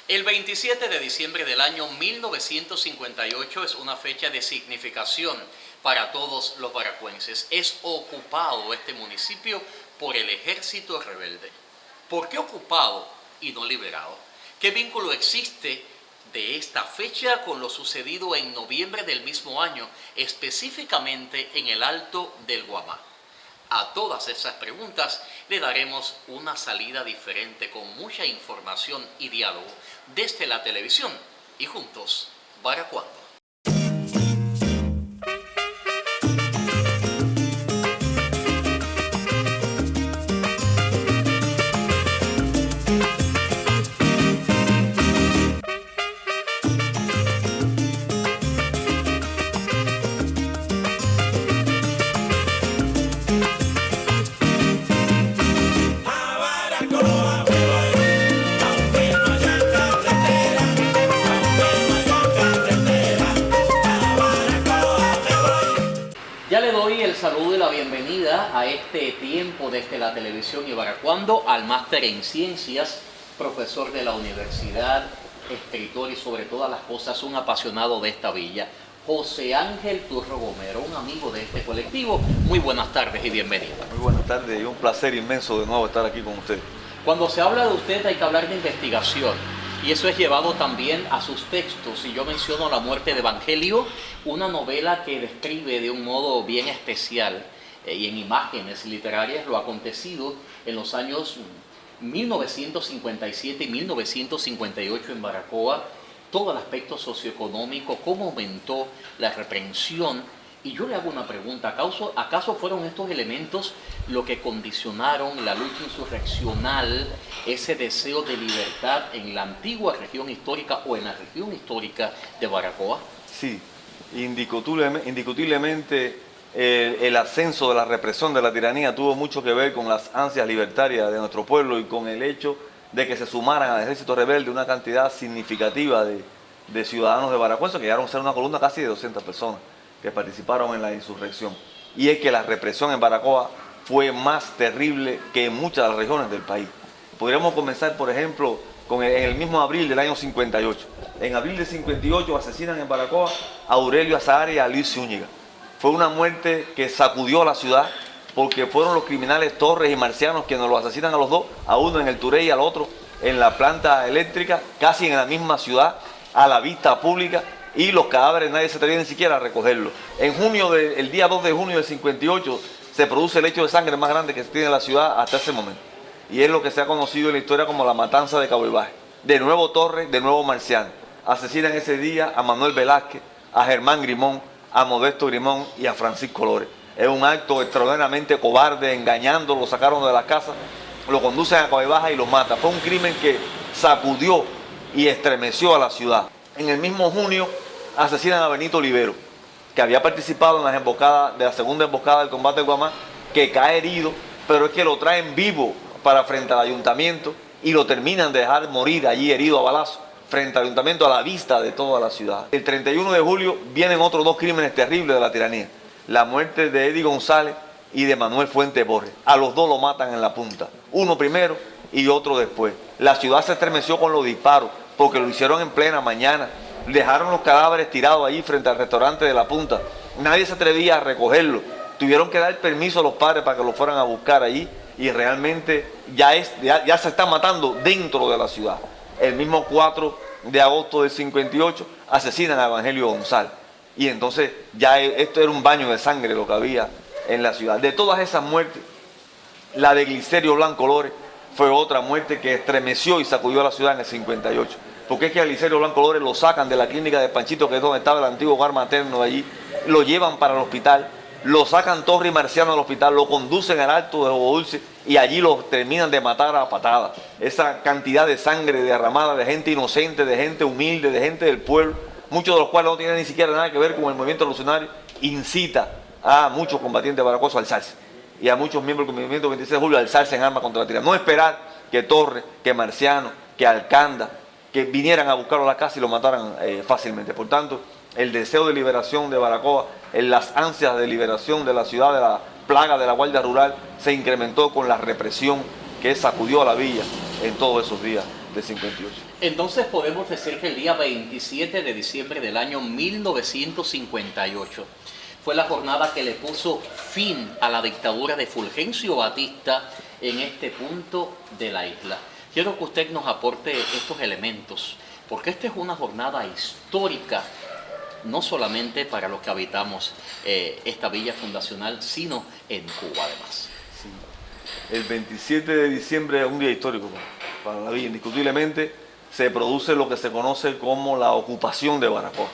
El 27 de diciembre del año 1958 es una fecha de significación para todos los baracuenses. Es ocupado este municipio por el ejército rebelde. ¿Por qué ocupado y no liberado? ¿Qué vínculo existe de esta fecha con lo sucedido en noviembre del mismo año, específicamente en el Alto del Guamá? A todas esas preguntas le daremos una salida diferente con mucha información y diálogo desde la televisión y juntos, Baracuando. Ya le doy el saludo y la bienvenida a este tiempo desde la televisión y Baracuando al máster en ciencias, profesor de la universidad, escritor y sobre todas las cosas un apasionado de esta villa, José Ángel Turro Gomero, un amigo de este colectivo. Muy buenas tardes y bienvenido. Muy buenas tardes y un placer inmenso de nuevo estar aquí con usted. Cuando se habla de usted hay que hablar de investigación. Y eso es llevado también a sus textos. Y yo menciono La muerte de Evangelio, una novela que describe de un modo bien especial y en imágenes literarias lo acontecido en los años 1957 y 1958 en Baracoa, todo el aspecto socioeconómico, cómo aumentó la reprensión. Y yo le hago una pregunta, ¿acaso fueron estos elementos lo que condicionaron la lucha insurreccional, ese deseo de libertad en la antigua región histórica o en la región histórica de Baracoa? Sí, indiscutiblemente el ascenso de la represión de la tiranía tuvo mucho que ver con las ansias libertarias de nuestro pueblo y con el hecho de que se sumaran al ejército rebelde una cantidad significativa de ciudadanos de Baracoa, que llegaron a ser una columna casi de 200 personas que participaron en la insurrección. Y es que la represión en Baracoa fue más terrible que en muchas de las regiones del país. Podríamos comenzar, por ejemplo, en el mismo abril del año 58. En abril del 58 asesinan en Baracoa a Aurelio Azahara y a Luis Zúñiga. Fue una muerte que sacudió a la ciudad porque fueron los criminales Torres y Marcianos quienes los asesinan a los dos, a uno en el Turey y al otro en la planta eléctrica, casi en la misma ciudad, a la vista pública. Y los cadáveres nadie se atrevía ni siquiera a recogerlos. El día 2 de junio del 58 se produce el hecho de sangre más grande que se tiene en la ciudad hasta ese momento. Y es lo que se ha conocido en la historia como la matanza de Cabo Ibaje. De nuevo Torres, de nuevo Marciano. Asesinan ese día a Manuel Velázquez, a Germán Grimón, a Modesto Grimón y a Francisco Lores. Es un acto extraordinariamente cobarde, engañando, lo sacaron de las casas, lo conducen a Cabo Ibaje y lo matan. Fue un crimen que sacudió y estremeció a la ciudad. En el mismo junio asesinan a Benito Olivero, que había participado en las emboscadas, de la segunda emboscada del combate de Guamá, que cae herido, pero es que lo traen vivo para frente al ayuntamiento y lo terminan de dejar morir allí herido a balazo frente al ayuntamiento a la vista de toda la ciudad. El 31 de julio vienen otros dos crímenes terribles de la tiranía, la muerte de Eddie González y de Manuel Fuente Borges. A los dos lo matan en la punta, uno primero y otro después. La ciudad se estremeció con los disparos porque lo hicieron en plena mañana. Dejaron los cadáveres tirados allí frente al restaurante de la punta. Nadie se atrevía a recogerlos. Tuvieron que dar permiso a los padres para que lo fueran a buscar allí y realmente ya se está matando dentro de la ciudad. El mismo 4 de agosto del 58 asesinan a Evangelio González. Y entonces ya esto era un baño de sangre lo que había en la ciudad. De todas esas muertes, la de Glicerio Blanco Lores fue otra muerte que estremeció y sacudió a la ciudad en el 58. Porque es que a Glicerio Blanco Lores lo sacan de la clínica de Panchito, que es donde estaba el antiguo hogar materno de allí, lo llevan para el hospital, lo sacan Torres y Marciano del hospital, lo conducen al Alto de Ojo Dulce y allí lo terminan de matar a patadas. Esa cantidad de sangre derramada de gente inocente, de gente humilde, de gente del pueblo, muchos de los cuales no tienen ni siquiera nada que ver con el movimiento revolucionario, incita a muchos combatientes baracosos a alzarse y a muchos miembros del movimiento 26 de julio a alzarse en armas contra la tiranía. No esperar que Torres, que Marciano, que Alcanda, que vinieran a buscarlo a la casa y lo mataran fácilmente. Por tanto, el deseo de liberación de Baracoa, las ansias de liberación de la ciudad de la plaga de la Guardia Rural, se incrementó con la represión que sacudió a la villa en todos esos días de 58. Entonces podemos decir que el día 27 de diciembre del año 1958 fue la jornada que le puso fin a la dictadura de Fulgencio Batista en este punto de la isla. Quiero que usted nos aporte estos elementos, porque esta es una jornada histórica, no solamente para los que habitamos esta villa fundacional, sino en Cuba además. Sí. El 27 de diciembre es un día histórico para la villa. Indiscutiblemente se produce lo que se conoce como la ocupación de Baracoa.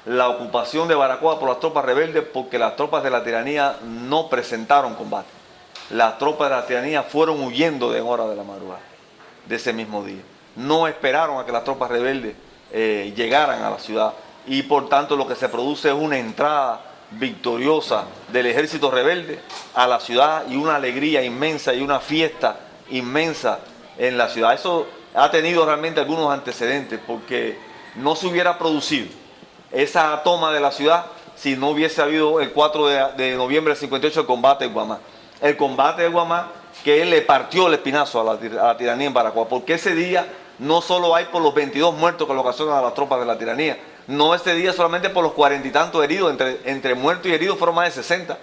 La ocupación de Baracoa por las tropas rebeldes, porque las tropas de la tiranía no presentaron combate. Las tropas de la tiranía fueron huyendo en hora de la madrugada de ese mismo día. No esperaron a que las tropas rebeldes llegaran a la ciudad, y por tanto lo que se produce es una entrada victoriosa del ejército rebelde a la ciudad y una alegría inmensa y una fiesta inmensa en la ciudad. Eso ha tenido realmente algunos antecedentes, porque no se hubiera producido esa toma de la ciudad si no hubiese habido el 4 de noviembre del 58 el combate de Guamá. El combate de Guamá, que él le partió el espinazo a la tiranía en Baracoa, porque ese día no solo hay por los 22 muertos que lo ocasionan a las tropas de la tiranía, no ese día solamente por los 40 y tantos heridos, entre muertos y heridos fueron más de 60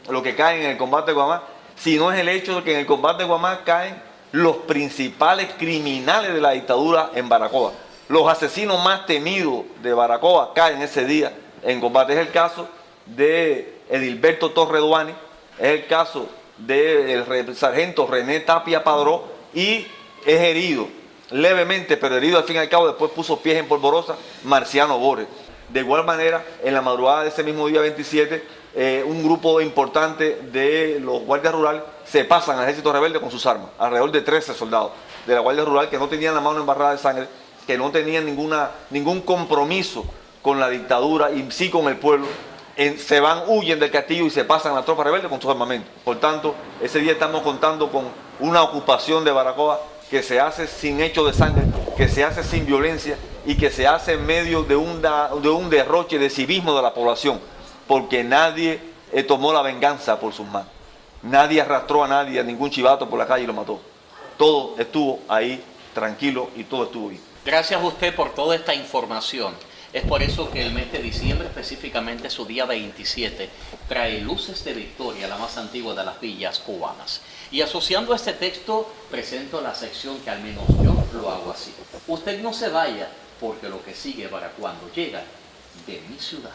los que caen en el combate de Guamá, sino es el hecho de que en el combate de Guamá caen los principales criminales de la dictadura en Baracoa. Los asesinos más temidos de Baracoa caen ese día en combate. Es el caso de Edilberto Torreduani, es el caso del sargento René Tapia Padró, y es herido levemente, pero herido al fin y al cabo, después puso pies en polvorosa, Marciano Borges. De igual manera, en la madrugada de ese mismo día 27, un grupo importante de los guardias rurales se pasan al ejército rebelde con sus armas, alrededor de 13 soldados de la guardia rural que no tenían la mano embarrada de sangre, que no tenían ningún compromiso con la dictadura y sí con el pueblo. Se van, huyen del castillo y se pasan a la tropa rebelde con sus armamentos. Por tanto, ese día estamos contando con una ocupación de Baracoa que se hace sin hecho de sangre, que se hace sin violencia y que se hace en medio de un derroche de civismo de la población, porque nadie tomó la venganza por sus manos. Nadie arrastró a nadie, a ningún chivato por la calle y lo mató. Todo estuvo ahí tranquilo y todo estuvo bien. Gracias a usted por toda esta información. Es por eso que el mes de diciembre, específicamente su día 27, trae luces de victoria, la más antigua de las villas cubanas. Y asociando a este texto, presento la sección que al menos yo lo hago así. Usted no se vaya, porque lo que sigue para cuando llega de mi ciudad.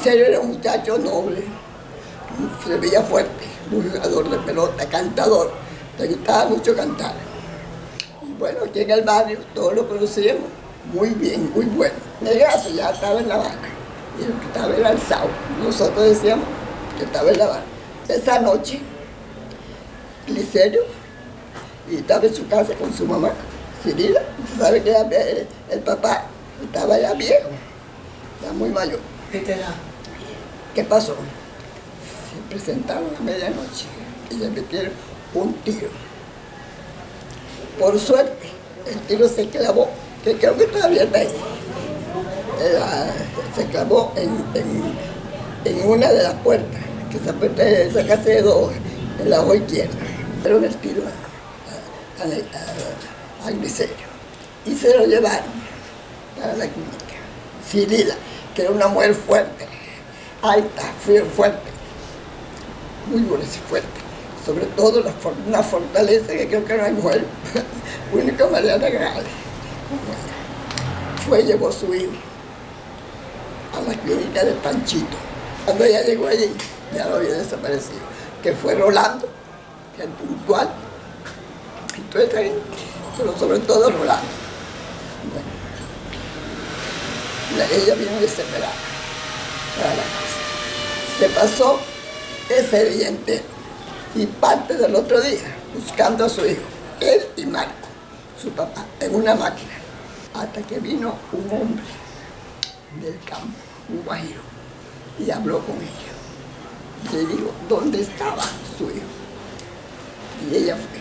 Era un muchacho noble, se veía fuerte, un jugador de pelota, cantador, le gustaba mucho cantar. Y bueno, aquí en el barrio todos lo conocíamos muy bien, muy bueno. Negazo ya estaba en La Habana, y lo que estaba era alzado. Nosotros decíamos que estaba en La Habana. Esa noche, Licerio, y estaba en su casa con su mamá, Cirila. Usted sabe que el papá estaba ya viejo, ya muy mayor. ¿Qué pasó? Se presentaron a medianoche y le metieron un tiro. Por suerte, el tiro se clavó, que creo que todavía está ahí. Se clavó en una de las puertas, que esa puerta es esa casa de dos, en la ojo izquierda. Pero el tiro a Griserio. Y se lo llevaron para la clínica. Cirila, que era una mujer fuerte, alta, fuerte, muy buena y fuerte. Sobre todo una fortaleza que creo que no hay mujer, única Mariana Grave. Fue, llevó a su hijo a la clínica de Panchito. Cuando ella llegó allí, ya lo había desaparecido, que fue Rolando, que es puntual, y toda esa gente, pero sobre todo Rolando. Bueno, ella vino desesperada para la casa. Se pasó ese día entero y parte del otro día buscando a su hijo, él y Marco, su papá, en una máquina, hasta que vino un hombre del campo, un guajiro, y habló con ella. Le dijo dónde estaba su hijo. Y ella fue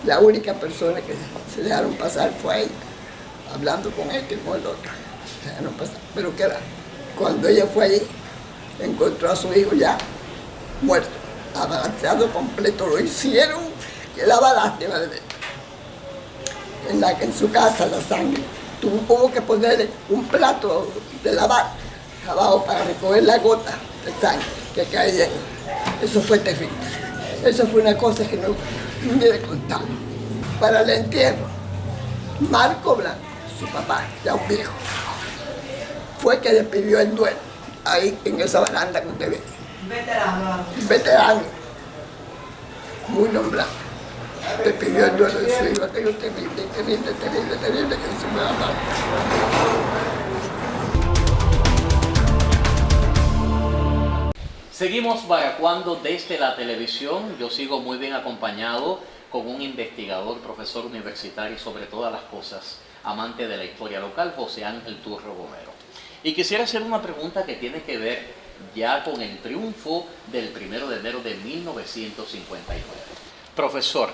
La única persona que se dejaron pasar fue ella, hablando con este y con el otro. Se dejaron pasar. Pero que cuando ella fue allí, encontró a su hijo ya muerto, abalanceado completo. Lo hicieron, que daba lástima de ver. En su casa la sangre. Hubo que ponerle un plato de lavar abajo para recoger la gota de sangre que caía. Eso fue terrible. Eso fue una cosa que no me he contado. Para el entierro, Marco Blanco, su papá, ya un viejo, fue que le pidió el duelo ahí en esa baranda que usted ve. Veterano. Veterano, muy nombrado. Le pidió el duelo de su hijo, aquello terrible, terrible, terrible, terrible, que se me va a dar. Seguimos baracuando desde la televisión. Yo sigo muy bien acompañado con un investigador, profesor universitario y sobre todas las cosas, amante de la historia local, José Ángel Turro Romero. Y quisiera hacer una pregunta que tiene que ver ya con el triunfo del 1 de enero de 1959. Profesor,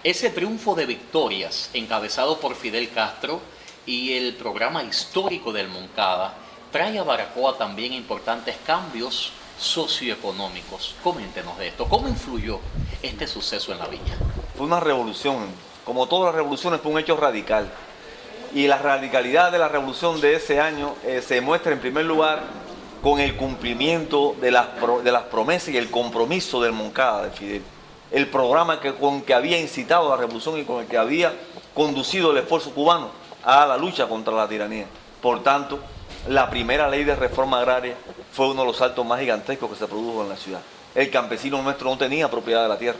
ese triunfo de victorias encabezado por Fidel Castro y el programa histórico del Moncada trae a Baracoa también importantes cambios socioeconómicos. Coméntenos de esto. ¿Cómo influyó este suceso en la villa? Fue una revolución. Como todas las revoluciones, fue un hecho radical. Y la radicalidad de la revolución de ese año se muestra en primer lugar con el cumplimiento de las promesas y el compromiso del Moncada, de Fidel. El programa con que había incitado a la revolución y con el que había conducido el esfuerzo cubano a la lucha contra la tiranía. Por tanto, la primera ley de reforma agraria fue uno de los saltos más gigantescos que se produjo en la ciudad. El campesino nuestro no tenía propiedad de la tierra.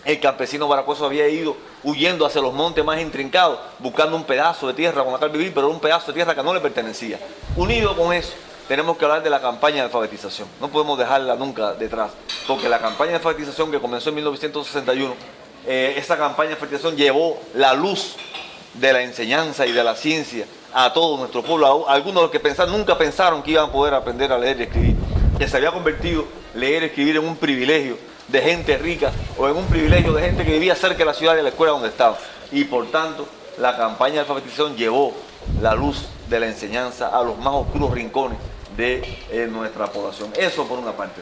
El campesino baracoso había ido huyendo hacia los montes más intrincados, buscando un pedazo de tierra con la cual vivir, pero era un pedazo de tierra que no le pertenecía. Unido con eso, tenemos que hablar de la campaña de alfabetización. No podemos dejarla nunca detrás, porque la campaña de alfabetización que comenzó en 1961, esa campaña de alfabetización llevó la luz de la enseñanza y de la ciencia a todo nuestro pueblo. Algunos de los que nunca pensaron que iban a poder aprender a leer y escribir, que se había convertido leer y escribir en un privilegio de gente rica o en un privilegio de gente que vivía cerca de la ciudad y de la escuela donde estaba. Y por tanto, la campaña de alfabetización llevó la luz de la enseñanza a los más oscuros rincones de nuestra población. Eso por una parte.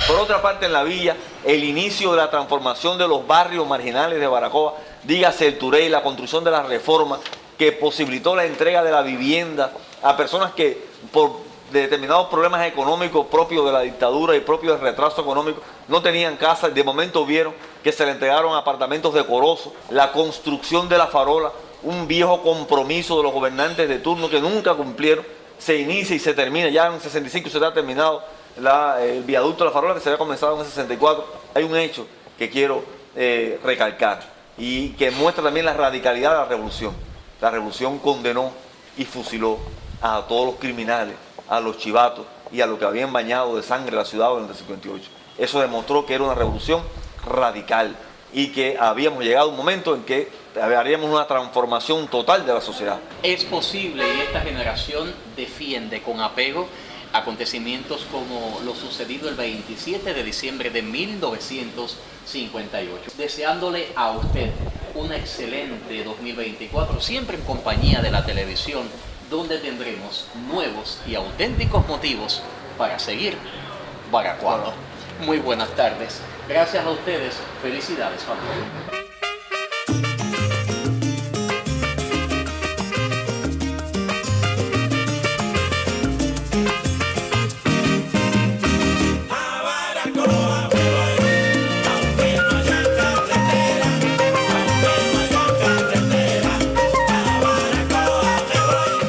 Por otra parte, en la villa, el inicio de la transformación de los barrios marginales de Baracoa, dígase el Turey, la construcción de la reforma que posibilitó la entrega de la vivienda a personas que por determinados problemas económicos propios de la dictadura y propios del retraso económico no tenían casa. De momento vieron que se le entregaron apartamentos decorosos, la construcción de la farola, un viejo compromiso de los gobernantes de turno que nunca cumplieron, se inicia y se termina, ya en 65 se ha terminado el viaducto de la farola que se había comenzado en el 64. Hay un hecho que quiero recalcar y que muestra también la radicalidad de la revolución. La revolución condenó y fusiló a todos los criminales, a los chivatos y a los que habían bañado de sangre la ciudad en el 58. Eso demostró que era una revolución radical y que habíamos llegado a un momento en que haríamos una transformación total de la sociedad. Es posible, y esta generación defiende con apego acontecimientos como lo sucedido el 27 de diciembre de 1958. Deseándole a usted un excelente 2024, siempre en compañía de la televisión, donde tendremos nuevos y auténticos motivos para seguir baracuando. Muy buenas tardes. Gracias a ustedes. Felicidades, familia.